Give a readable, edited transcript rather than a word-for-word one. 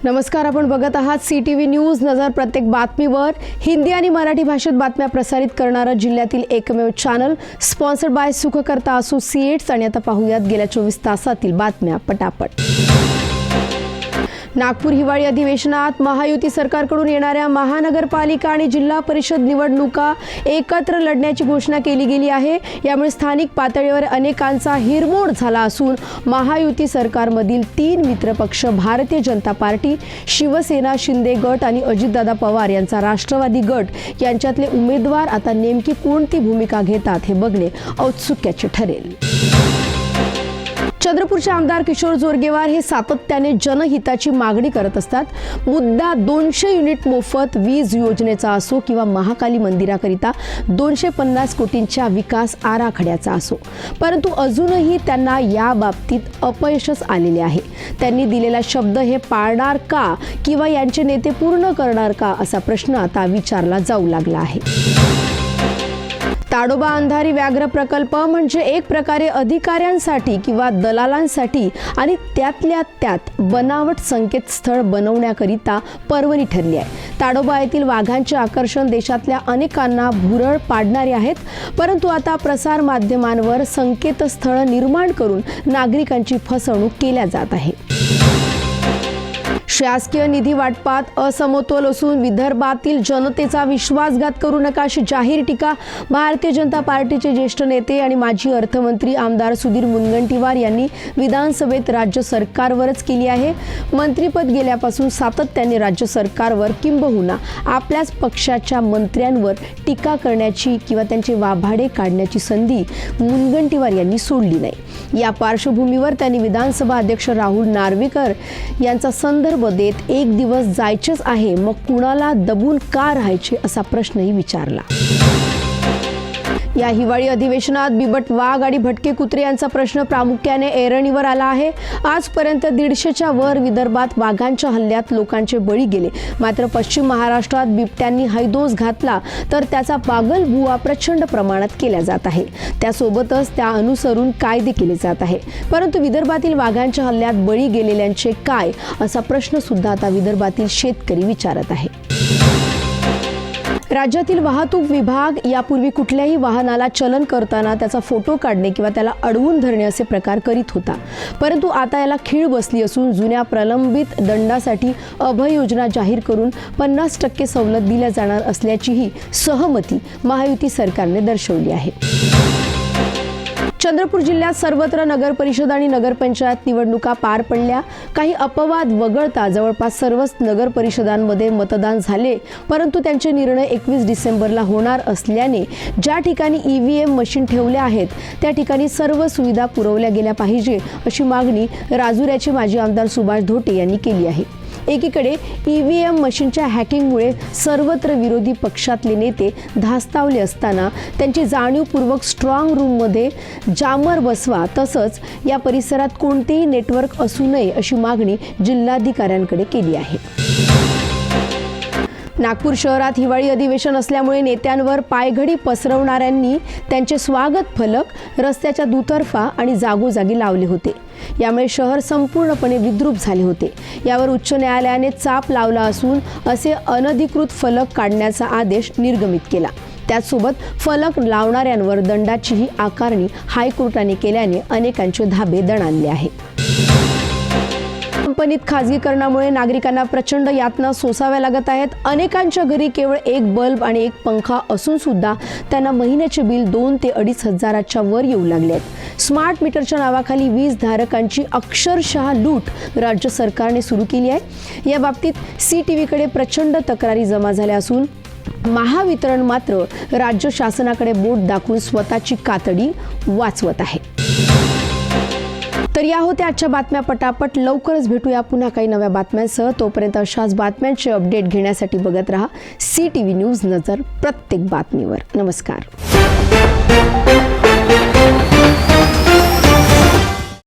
नमस्कार, आपण बघत आहात CTV न्यूज. नजर प्रत्येक बातमीवर. हिंदी आणि मराठी भाषेत बातम्या प्रसारित करणारा जिल्ह्यातील एकमेव channel, sponsored by Sukhkarta associates. आणि आता पाहूयात गेल्या 24 तासातील बातम्या पटापट. नागपूर हिवाळी अधिवेशनात महायुती सरकारकडून येणाऱ्या महानगरपालिका आणि जिल्हा परिषद निवडणुका एकत्र लढण्याची घोषणा केली गेली आहे. यामुळे स्थानिक पातळीवर अनेकांचा हिरमोड झाला असून महायुती सरकारमधील 3 मित्रपक्ष भारतीय जनता पार्टी, शिवसेना शिंदे गट आणि अजितदादा पवार यांचा राष्ट्रवादी गट यांच्यातले उमेदवार आता नेमकी कोणती भूमिका घेतात हे बघणे औत्सुक्याचे ठरेल. चंद्रपूरचे आमदार किशोर जोरगेवार हे सातत्याने जनहिताची मागणी करत असतात. मुद्दा 200 युनिट मोफत वीज योजनेचा असो किंवा महाकाली मंदिराकरिता 250 कोटींच्या विकास आराखड्याचा असो, परंतु अजूनही त्यांना या बाबतीत अपयशच आलेले आहे. त्यांनी दिलेला शब्द हे पाळणार का किंवा यांचे नेते पूर्ण करणार का असा प्रश्न आता विचारला जाऊ लागला आहे. ताडोबा अंधारी व्याघ्र प्रकल्प म्हणजे एक प्रकारे अधिकाऱ्यांसाठी किंवा दलालांसाठी आणि त्यातल्या त्यात बनावट संकेतस्थळ बनवण्याकरिता पर्वणी ठरली आहे. ताडोबा येथील वाघांचे आकर्षण देशातल्या अनेकांना भुरळ पाडणारे आहेत, परंतु आता प्रसार माध्यमांवर संकेतस्थळ निर्माण करून नागरिकांची फसवणूक केल्या जात आहे. शासकीय निधी वाटपात असमतोल असून विदर्भातील जनतेचा विश्वासघात करू नका अशी जाहीर टीका भारतीय जनता पार्टीचे ज्येष्ठ नेते आणि माजी अर्थमंत्री आमदार सुधीर मुनगंटीवार यांनी विधानसभेत राज्य सरकारवरच केली आहे. मंत्रिपद गेल्यापासून सातत्याने राज्य सरकारवर किंबहुना आपल्याच पक्षाच्या मंत्र्यांवर टीका करण्याची किंवा त्यांचे वाभाडे काढण्याची संधी मुनगंटीवार यांनी सोडली नाही. या पार्श्वभूमीवर त्यांनी विधानसभा अध्यक्ष राहुल नार्वेकर यांचा संदर्भ देत एक दिवस जायचेच आहे, मग कुणाला दबून का राहायचे असा प्रश्नही विचारला. या हिवाळी अधिवेशनात बिबट वाघ आणि भटके कुत्रे यांचा प्रश्न प्रामुख्याने ऐरणीवर आला आहे. आजपर्यंत 150च्या वर विदर्भात वाघांच्या हल्ल्यात लोकांचे बळी गेले. मात्र पश्चिम महाराष्ट्रात बिबट्यांनी हैदोस घातला तर त्याचा पागलबुवा प्रचंड प्रमाणात केला जात आहे. त्यासोबतच त्या अनुसरून कायदे केले जात आहे. परंतु विदर्भातील वाघांच्या हल्ल्यात बळी गेलेल्यांचे काय असा प्रश्न सुद्धा आता विदर्भातील शेतकरी विचारत आहे. राज्यातील वाहतूक विभाग यापूर्वी कुठल्याही वाहनाला चलन करताना त्याचा फोटो काढणे किंवा त्याला अडवून धरणे असे प्रकार करीत होता, परंतु आता याला खीळ बसली असून जुन्या प्रलंबित दंडासाठी अभय योजना जाहीर करून 50% सवलत दिल्या जाणार असल्याचीही सहमती महायुती सरकारने दर्शवली आहे. चंद्रपूर जिल्ह्यात सर्वत्र नगर परिषद आणि नगरपंचायत निवडणुका पार पडल्या. काही अपवाद वगळता जवळपास सर्वच नगर परिषदांमध्ये मतदान झाले, परंतु त्यांचे निर्णय 21 डिसेंबरला होणार असल्याने ज्या ठिकाणी EVM मशीन ठेवल्या आहेत त्या ठिकाणी सर्व सुविधा पुरवल्या गेल्या पाहिजे अशी मागणी राजुऱ्याचे माजी आमदार सुभाष धोटे यांनी केली आहे. एकीकडे EVM मशीनच्या हॅकिंगमुळे सर्वत्र विरोधी पक्षातले नेते धास्तावले असताना त्यांची जाणीवपूर्वक स्ट्रॉंग रूममध्ये जामर बसवा, तसंच या परिसरात कोणतेही नेटवर्क असू नये अशी मागणी जिल्हाधिकाऱ्यांकडे केली आहे. नागपूर शहरात हिवाळी अधिवेशन असल्यामुळे नेत्यांवर पायघडी पसरवणाऱ्यांनी त्यांचे स्वागत फलक रस्त्याच्या दुतर्फा आणि जागोजागी लावले होते. यामुळे शहर संपूर्णपणे विद्रूप झाले होते. यावर उच्च न्यायालयाने चाप लावला असून असे अनधिकृत फलक काढण्याचा आदेश निर्गमित केला. त्याचसोबत फलक लावणाऱ्यांवर दंडाचीही आकारणी हायकोर्टाने केल्याने अनेकांचे धाबे दणाणले आहे. कंपनीत खाजगीकरणामुळे नागरिकांना प्रचंड यातना सोसाव्या लागत आहेत. अनेकांच्या घरी केवळ एक बल्ब आणि एक पंखा असून सुद्धा त्यांना महिन्याचे बिल 2 ते 2.5 हजाराच्या वर येऊ लागले आहेत. स्मार्ट मीटरच्या नावाखाली वीज धारकांची अक्षरशः लूट राज्य सरकारने सुरू केली आहे. या बाबतीत CTVकडे प्रचंड तक्रारी जमा झाल्या असून महावितरण मात्र राज्य शासनाकडे बोट दाखवून स्वतःची कातडी वाचवत आहे. तर या होत्या आजच्या बातम्या पटापट. लवकरच भेटूया पुन्हा काही नव्या बातम्यांसह. तोपर्यंत अशाच बातम्यांचे अपडेट घेण्यासाठी बघत रहा CTV न्यूज. नजर प्रत्येक बातमीवर. नमस्कार.